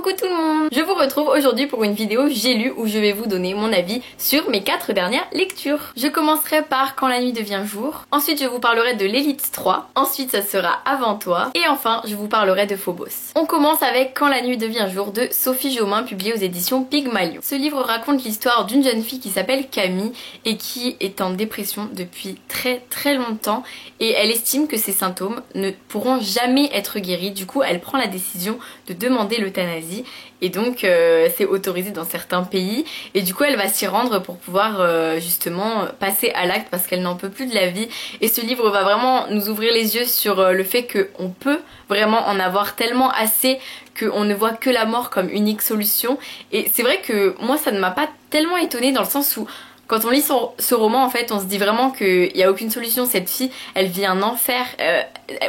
Coucou tout le monde! Je vous retrouve aujourd'hui pour une vidéo J'ai lu où je vais vous donner mon avis sur mes 4 dernières lectures. Je commencerai par Quand la nuit devient jour, ensuite je vous parlerai de l'Élite 3, ensuite ça sera Avant toi, et enfin je vous parlerai de Phobos. On commence avec Quand la nuit devient jour de Sophie Jomain, publié aux éditions Pygmalion. Ce livre raconte l'histoire d'une jeune fille qui s'appelle Camille et qui est en dépression depuis très longtemps et elle estime que ses symptômes ne pourront jamais être guéris. Du coup elle prend la décision de demander l'euthanasie et donc c'est autorisé dans certains pays et du coup elle va s'y rendre pour pouvoir justement passer à l'acte parce qu'elle n'en peut plus de la vie. Et ce livre va vraiment nous ouvrir les yeux sur le fait qu'on peut vraiment en avoir tellement assez qu'on ne voit que la mort comme unique solution. Et c'est vrai que moi ça ne m'a pas tellement étonnée dans le sens où quand on lit ce roman, en fait, on se dit vraiment qu'il n'y a aucune solution. Cette fille, elle vit un enfer.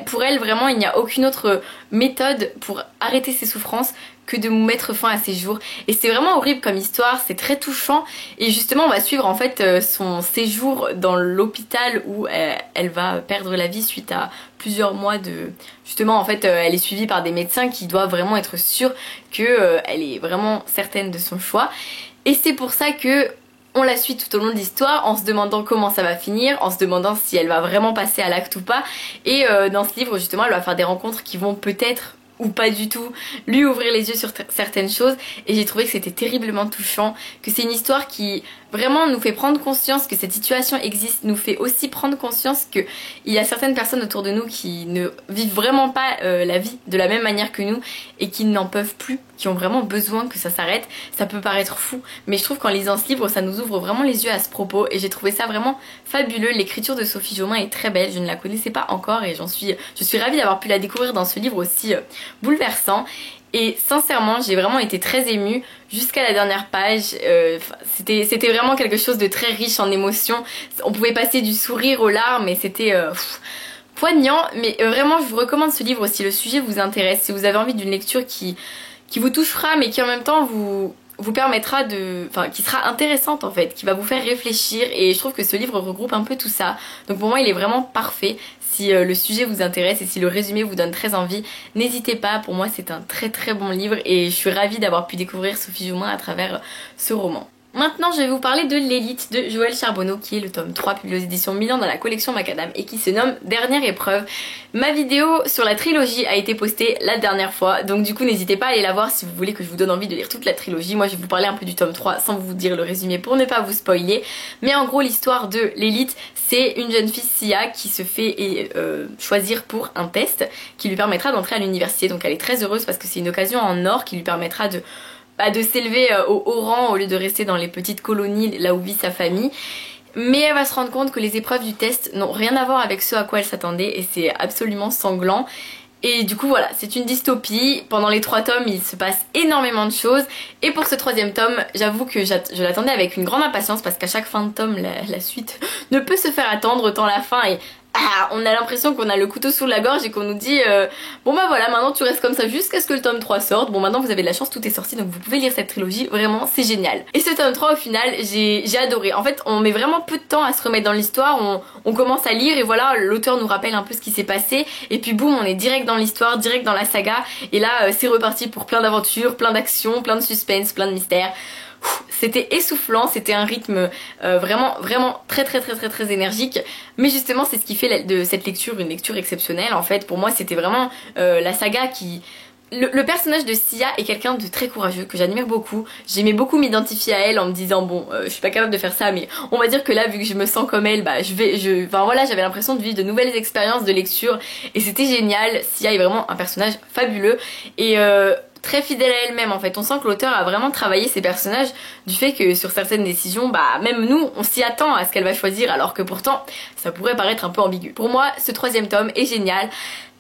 Pour elle, vraiment, il n'y a aucune autre méthode pour arrêter ses souffrances que de mettre fin à ses jours. Et c'est vraiment horrible comme histoire, c'est très touchant. Et justement, on va suivre en fait son séjour dans l'hôpital où elle va perdre la vie suite à plusieurs mois de... Justement, en fait, elle est suivie par des médecins qui doivent vraiment être sûrs qu'elle est vraiment certaine de son choix. Et c'est pour ça que on la suit tout au long de l'histoire en se demandant comment ça va finir, en se demandant si elle va vraiment passer à l'acte ou pas. Et dans ce livre justement elle va faire des rencontres qui vont peut-être ou pas du tout lui ouvrir les yeux sur certaines choses. Et j'ai trouvé que c'était terriblement touchant, que c'est une histoire qui vraiment nous fait prendre conscience que cette situation existe, nous fait aussi prendre conscience qu'il y a certaines personnes autour de nous qui ne vivent vraiment pas la vie de la même manière que nous et qui n'en peuvent plus, qui ont vraiment besoin que ça s'arrête. Ça peut paraître fou, mais je trouve qu'en lisant ce livre ça nous ouvre vraiment les yeux à ce propos et j'ai trouvé ça vraiment fabuleux. L'écriture de Sophie Jomain est très belle, je ne la connaissais pas encore et je suis ravie d'avoir pu la découvrir dans ce livre aussi bouleversant. Et sincèrement j'ai vraiment été très émue jusqu'à la dernière page. C'était vraiment quelque chose de très riche en émotions. On pouvait passer du sourire aux larmes et c'était poignant. Mais vraiment je vous recommande ce livre si le sujet vous intéresse, si vous avez envie d'une lecture qui vous touchera mais qui en même temps vous permettra de... Enfin, qui sera intéressante en fait, qui va vous faire réfléchir. Et je trouve que ce livre regroupe un peu tout ça. Donc pour moi il est vraiment parfait. Si le sujet vous intéresse et si le résumé vous donne très envie, n'hésitez pas, pour moi c'est un très bon livre et je suis ravie d'avoir pu découvrir Sophie Jomain à travers ce roman. Maintenant je vais vous parler de l'Élite de Joël Charbonneau qui est le tome 3 publié aux éditions Milan dans la collection Macadam et qui se nomme Dernière épreuve. Ma vidéo sur la trilogie a été postée la dernière fois donc du coup n'hésitez pas à aller la voir si vous voulez que je vous donne envie de lire toute la trilogie. Moi je vais vous parler un peu du tome 3 sans vous dire le résumé pour ne pas vous spoiler, mais en gros l'histoire de l'Élite c'est une jeune fille, Sia, qui se fait choisir pour un test qui lui permettra d'entrer à l'université. Donc elle est très heureuse parce que c'est une occasion en or qui lui permettra de s'élever au haut rang au lieu de rester dans les petites colonies là où vit sa famille. Mais elle va se rendre compte que les épreuves du test n'ont rien à voir avec ce à quoi elle s'attendait et c'est absolument sanglant. Et du coup voilà, c'est une dystopie. Pendant les 3 tomes il se passe énormément de choses. Et pour ce 3e tome, j'avoue que je l'attendais avec une grande impatience parce qu'à chaque fin de tome la suite ne peut se faire attendre, autant la fin est... on a l'impression qu'on a le couteau sous la gorge et qu'on nous dit bon bah voilà maintenant tu restes comme ça jusqu'à ce que le tome 3 sorte. Bon maintenant vous avez de la chance, tout est sorti donc vous pouvez lire cette trilogie, vraiment c'est génial. Et ce tome 3 au final j'ai adoré. En fait on met vraiment peu de temps à se remettre dans l'histoire, on commence à lire et voilà l'auteur nous rappelle un peu ce qui s'est passé et puis boum on est direct dans l'histoire, direct dans la saga et là c'est reparti pour plein d'aventures, plein d'actions, plein de suspense, plein de mystères. C'était essoufflant, c'était un rythme vraiment très énergique, mais justement c'est ce qui fait de cette lecture une lecture exceptionnelle. En fait pour moi c'était vraiment la saga qui... Le personnage de Sia est quelqu'un de très courageux que j'admire beaucoup. J'aimais beaucoup m'identifier à elle en me disant bon je suis pas capable de faire ça mais on va dire que là vu que je me sens comme elle bah enfin voilà j'avais l'impression de vivre de nouvelles expériences de lecture et c'était génial. Sia est vraiment un personnage fabuleux et très fidèle à elle-même en fait. On sent que l'auteur a vraiment travaillé ses personnages du fait que sur certaines décisions, bah même nous on s'y attend à ce qu'elle va choisir alors que pourtant ça pourrait paraître un peu ambigu. Pour moi ce 3e tome est génial.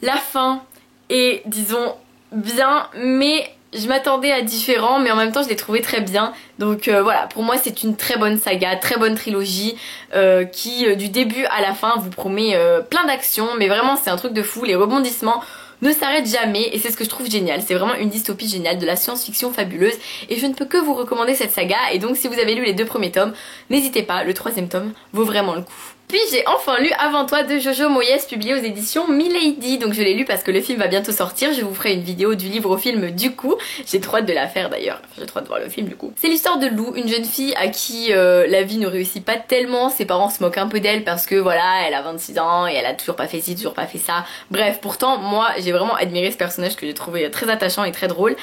La fin est disons bien mais je m'attendais à différent mais en même temps je l'ai trouvé très bien. Donc voilà pour moi c'est une très bonne saga, très bonne trilogie qui du début à la fin vous promet plein d'actions mais vraiment c'est un truc de fou, les rebondissements ne s'arrête jamais et c'est ce que je trouve génial. C'est vraiment une dystopie géniale, de la science-fiction fabuleuse et je ne peux que vous recommander cette saga. Et donc si vous avez lu les 2 premiers tomes, n'hésitez pas, le 3e tome vaut vraiment le coup. Puis j'ai enfin lu Avant toi de Jojo Moyes, publié aux éditions Milady. Donc je l'ai lu parce que le film va bientôt sortir. Je vous ferai une vidéo du livre au film du coup. J'ai trop hâte de la faire d'ailleurs. J'ai trop hâte de voir le film du coup. C'est l'histoire de Lou, une jeune fille à qui la vie ne réussit pas tellement. Ses parents se moquent un peu d'elle parce que voilà, elle a 26 ans et elle a toujours pas fait ci, toujours pas fait ça. Bref, pourtant moi j'ai vraiment admiré ce personnage que j'ai trouvé très attachant et très drôle.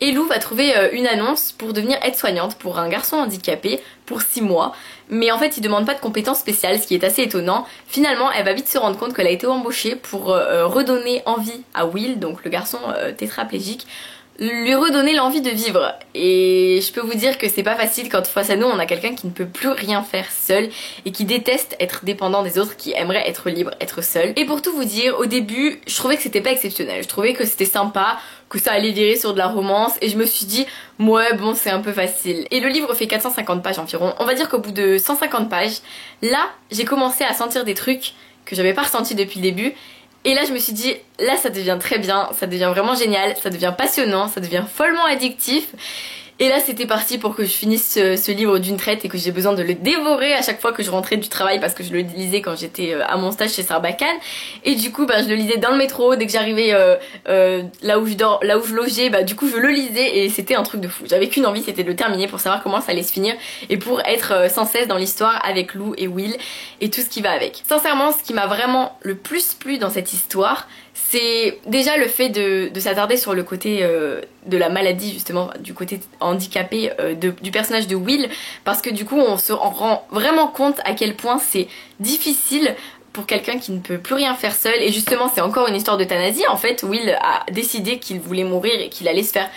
Et Lou va trouver une annonce pour devenir aide-soignante pour un garçon handicapé pour 6 mois. Mais en fait, il demande pas de compétences spéciales, ce qui est assez étonnant. Finalement, elle va vite se rendre compte qu'elle a été embauchée pour redonner envie à Will, donc le garçon tétraplégique, lui redonner l'envie de vivre. Et je peux vous dire que c'est pas facile quand face à nous on a quelqu'un qui ne peut plus rien faire seul et qui déteste être dépendant des autres, qui aimerait être libre, être seul. Et pour tout vous dire, au début je trouvais que c'était pas exceptionnel, je trouvais que c'était sympa, que ça allait virer sur de la romance et je me suis dit ouais bon c'est un peu facile. Et le livre fait 450 pages environ, on va dire qu'au bout de 150 pages, là j'ai commencé à sentir des trucs que j'avais pas ressenti depuis le début. Et là je me suis dit, là ça devient très bien, ça devient vraiment génial, ça devient passionnant, ça devient follement addictif. Et là c'était parti pour que je finisse ce livre d'une traite et que j'ai besoin de le dévorer à chaque fois que je rentrais du travail parce que je le lisais quand j'étais à mon stage chez Sarbacane. Et du coup je le lisais dans le métro, dès que j'arrivais là où je logeais, du coup je le lisais et c'était un truc de fou. J'avais qu'une envie, c'était de le terminer pour savoir comment ça allait se finir et pour être sans cesse dans l'histoire avec Lou et Will et tout ce qui va avec. Sincèrement, ce qui m'a vraiment le plus plu dans cette histoire, c'est déjà le fait de s'attarder sur le côté de la maladie justement, du côté handicapé du personnage de Will, parce que du coup on se rend vraiment compte à quel point c'est difficile pour quelqu'un qui ne peut plus rien faire seul. Et justement c'est encore une histoire d'euthanasie. En fait Will a décidé qu'il voulait mourir et qu'il allait se faire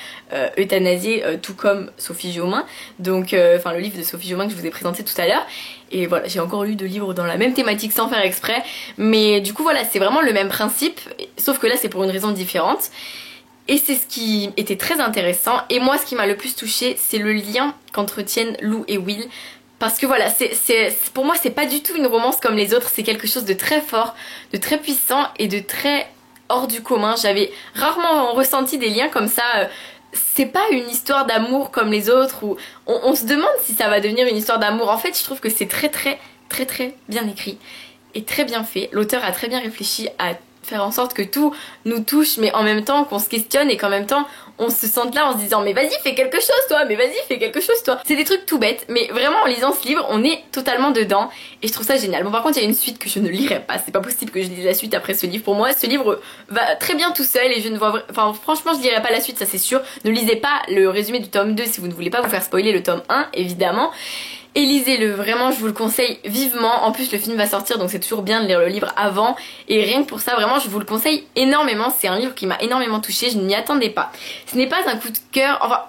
euthanasier tout comme Sophie Jaumin, donc enfin le livre de Sophie Jaumin que je vous ai présenté tout à l'heure. Et voilà, j'ai encore lu 2 livres dans la même thématique sans faire exprès, mais du coup voilà, c'est vraiment le même principe, sauf que là c'est pour une raison différente. Et c'est ce qui était très intéressant. Et moi ce qui m'a le plus touchée, c'est le lien qu'entretiennent Lou et Will. Parce que voilà, pour moi c'est pas du tout une romance comme les autres, c'est quelque chose de très fort, de très puissant et de très hors du commun. J'avais rarement ressenti des liens comme ça. C'est pas une histoire d'amour comme les autres où on se demande si ça va devenir une histoire d'amour. En fait je trouve que c'est très bien écrit et très bien fait. L'auteur a très bien réfléchi à faire en sorte que tout nous touche, mais en même temps qu'on se questionne et qu'en même temps on se sente là en se disant mais vas-y fais quelque chose toi, mais vas-y fais quelque chose toi. C'est des trucs tout bêtes, mais vraiment en lisant ce livre on est totalement dedans et je trouve ça génial. Bon par contre il y a une suite que je ne lirai pas, c'est pas possible que je lise la suite après ce livre. Pour moi ce livre va très bien tout seul et je ne vois, enfin franchement je lirai pas la suite, ça c'est sûr. Ne lisez pas le résumé du tome 2 si vous ne voulez pas vous faire spoiler le tome 1 évidemment. Et lisez-le, vraiment je vous le conseille vivement. En plus le film va sortir donc c'est toujours bien de lire le livre avant. Et rien que pour ça vraiment je vous le conseille énormément. C'est un livre qui m'a énormément touchée, je n'y attendais pas. Ce n'est pas un coup de cœur, enfin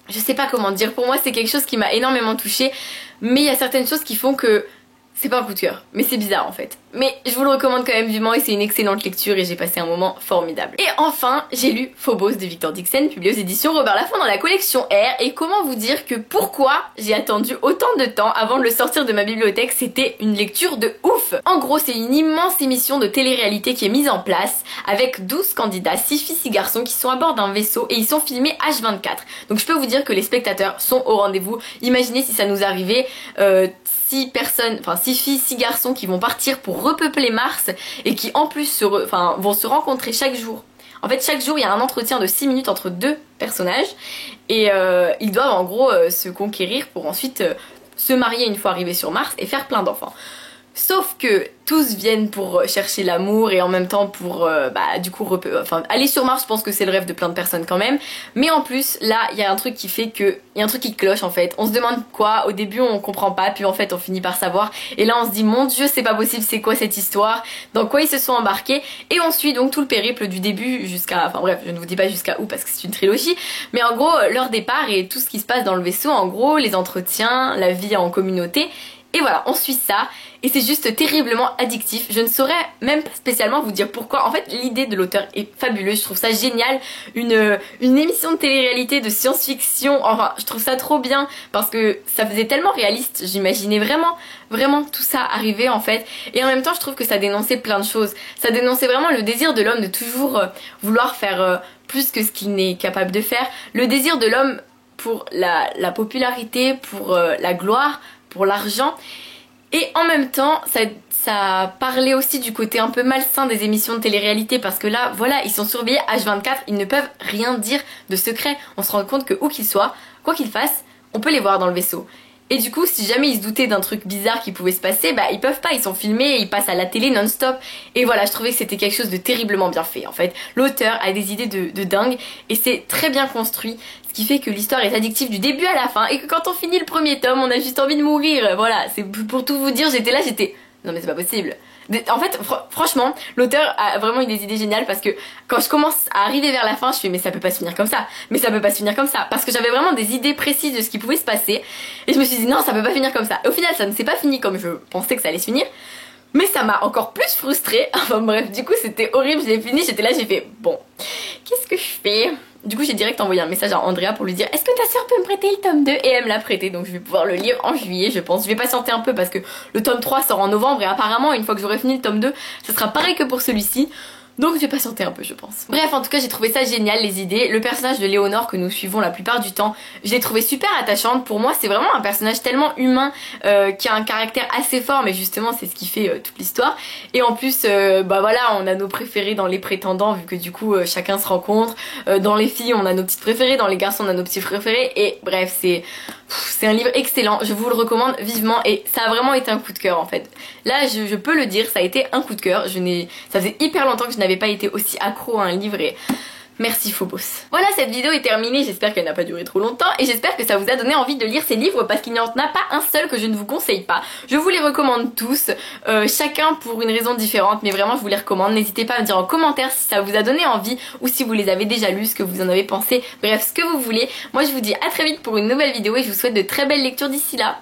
je sais pas comment dire. Pour moi c'est quelque chose qui m'a énormément touchée. Mais il y a certaines choses qui font que c'est pas un coup de cœur, mais c'est bizarre en fait. Mais je vous le recommande quand même vivement et c'est une excellente lecture et j'ai passé un moment formidable. Et enfin, j'ai lu Phobos de Victor Dixon, publié aux éditions Robert Laffont dans la collection R. Et comment vous dire que pourquoi j'ai attendu autant de temps avant de le sortir de ma bibliothèque, c'était une lecture de ouf. En gros, c'est une immense émission de télé-réalité qui est mise en place avec 12 candidats, 6 filles, 6 garçons qui sont à bord d'un vaisseau et ils sont filmés H24. Donc je peux vous dire que les spectateurs sont au rendez-vous. Imaginez si ça nous arrivait 6 personnes, enfin 6 filles, 6 garçons qui vont partir pour repeupler Mars et qui en plus vont se rencontrer chaque jour. En fait chaque jour il y a un entretien de 6 minutes entre 2 personnages et ils doivent en gros se conquérir pour ensuite se marier une fois arrivés sur Mars et faire plein d'enfants. Sauf que tous viennent pour chercher l'amour et en même temps pour du coup aller sur Mars. Je pense que c'est le rêve de plein de personnes quand même, mais en plus là il y a un truc qui fait que il y a un truc qui cloche en fait. On se demande quoi, au début on comprend pas, puis en fait on finit par savoir et là on se dit mon dieu c'est pas possible, c'est quoi cette histoire, dans quoi ils se sont embarqués. Et on suit donc tout le périple du début jusqu'à, enfin bref je ne vous dis pas jusqu'à où parce que c'est une trilogie, mais en gros leur départ et tout ce qui se passe dans le vaisseau, en gros les entretiens, la vie en communauté. Et voilà, on suit ça et c'est juste terriblement addictif. Je ne saurais même pas spécialement vous dire pourquoi. En fait, l'idée de l'auteur est fabuleuse, je trouve ça génial. Une émission de télé-réalité de science-fiction, enfin, je trouve ça trop bien parce que ça faisait tellement réaliste. J'imaginais vraiment tout ça arriver en fait. Et en même temps, je trouve que ça dénonçait plein de choses. Ça dénonçait vraiment le désir de l'homme de toujours vouloir faire plus que ce qu'il n'est capable de faire. Le désir de l'homme pour la popularité, pour la gloire, pour l'argent. Et en même temps, ça parlait aussi du côté un peu malsain des émissions de télé-réalité parce que là, voilà, ils sont surveillés H24, ils ne peuvent rien dire de secret. On se rend compte que où qu'ils soient, quoi qu'ils fassent, on peut les voir dans le vaisseau. Et du coup, si jamais ils se doutaient d'un truc bizarre qui pouvait se passer, bah ils peuvent pas, ils sont filmés, ils passent à la télé non-stop. Et voilà, je trouvais que c'était quelque chose de terriblement bien fait en fait. L'auteur a des idées de dingue et c'est très bien construit. Ce qui fait que l'histoire est addictive du début à la fin et que quand on finit le premier tome, on a juste envie de mourir. Voilà, c'est pour tout vous dire, j'étais là, j'étais... Non mais c'est pas possible. En fait, franchement, l'auteur a vraiment eu des idées géniales parce que quand je commence à arriver vers la fin, je fais mais ça peut pas se finir comme ça, mais ça peut pas se finir comme ça, parce que j'avais vraiment des idées précises de ce qui pouvait se passer et je me suis dit non ça peut pas finir comme ça. Et au final ça ne s'est pas fini comme je pensais que ça allait se finir, mais ça m'a encore plus frustrée. Enfin bref, du coup c'était horrible, je l'ai fini, j'étais là, j'ai fait bon, qu'est-ce que je fais? Du coup j'ai direct envoyé un message à Andrea pour lui dire est-ce que ta soeur peut me prêter le tome 2 et elle me l'a prêté, donc je vais pouvoir le lire en juillet je pense. Je vais patienter un peu parce que le tome 3 sort en novembre et apparemment une fois que j'aurai fini le tome 2 ça sera pareil que pour celui-ci. Donc je vais patienter un peu je pense. Bref en tout cas j'ai trouvé ça génial les idées. Le personnage de Léonore que nous suivons la plupart du temps, je l'ai trouvé super attachante. Pour moi c'est vraiment un personnage tellement humain qui a un caractère assez fort, mais justement c'est ce qui fait toute l'histoire. Et en plus bah voilà on a nos préférés dans les prétendants vu que du coup chacun se rencontre. Dans les filles on a nos petites préférées, dans les garçons on a nos petits préférés et bref c'est un livre excellent, je vous le recommande vivement et ça a vraiment été un coup de cœur en fait. Là je peux le dire, ça a été un coup de cœur. Ça faisait hyper longtemps que je n'avais pas été aussi accro à un livre et merci Phobos. Voilà, cette vidéo est terminée, j'espère qu'elle n'a pas duré trop longtemps et j'espère que ça vous a donné envie de lire ces livres parce qu'il n'y en a pas un seul que je ne vous conseille pas. Je vous les recommande tous, chacun pour une raison différente, mais vraiment je vous les recommande. N'hésitez pas à me dire en commentaire si ça vous a donné envie ou si vous les avez déjà lus, ce que vous en avez pensé, bref ce que vous voulez. Moi je vous dis à très vite pour une nouvelle vidéo et je vous souhaite de très belles lectures d'ici là.